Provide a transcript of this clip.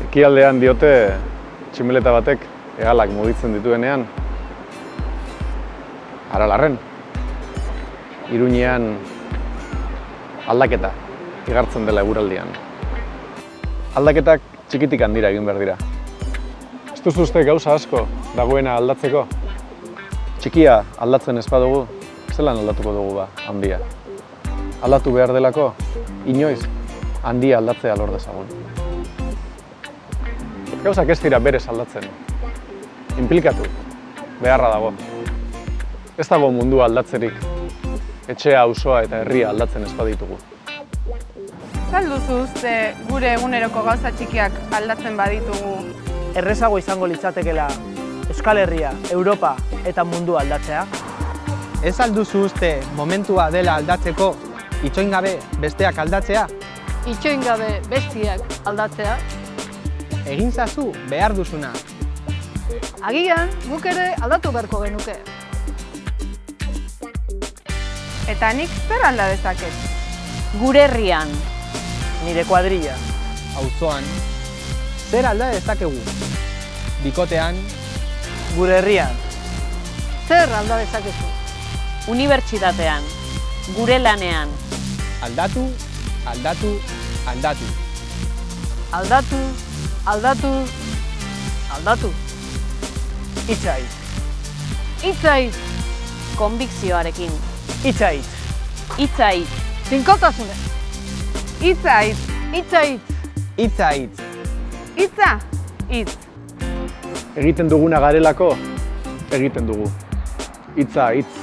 Ekialdean diote tximeleta batek hegalak mugitzen dituenean, Aralarren, Iruñean aldaketa igartzen dela eguraldian. Aldaketak txikitik handira egin behar dira. Ez duzu uste gauza asko dagoena aldatzeko? Txikia aldatzen ez badugu, zelan aldatuko dugu ba, handia? Aldatu behar delako, inoiz, handia aldatzea lor dezagun. Gauzak ez dira berez aldatzen. Inplikatu, beharra dago. Ez dago mundua aldatzerik, etxea, auzoa eta herria aldatzen ez baditugu. Zer duzu uste gure eguneroko gauza txikiak aldatzen baditugu? Errezago izango litzatekeela Euskal Herria, Europa eta mundu aldatzea? Ez alduzu uste momentua dela aldatzeko itxoin gabe besteak aldatzea? Itxoin gabe bestiak aldatzea? Egin zazu behar duzuna. Agian, guk ere aldatu beharko genuke. Eta nik zer alda dezaket? Gure herrian. Nire kuadrilla. Auzoan, zer alda dezakegu? Bikotean, Gure herrian. Zer alda dezakezu? Unibertsitatean. Gure lanean. aldatu, aldatu, aldatu. Aldatu, aldatu, aldatu. Hitzaitz. Hitzaitz, Konbikzioarekin. Hitzaitz. Hitzaitz. tinkotasunez. Hitza hitz, Hitzaitz, Hitza hitz. hitza hitz. Egiten duguna garelako, egiten dugu. Hitza hitz.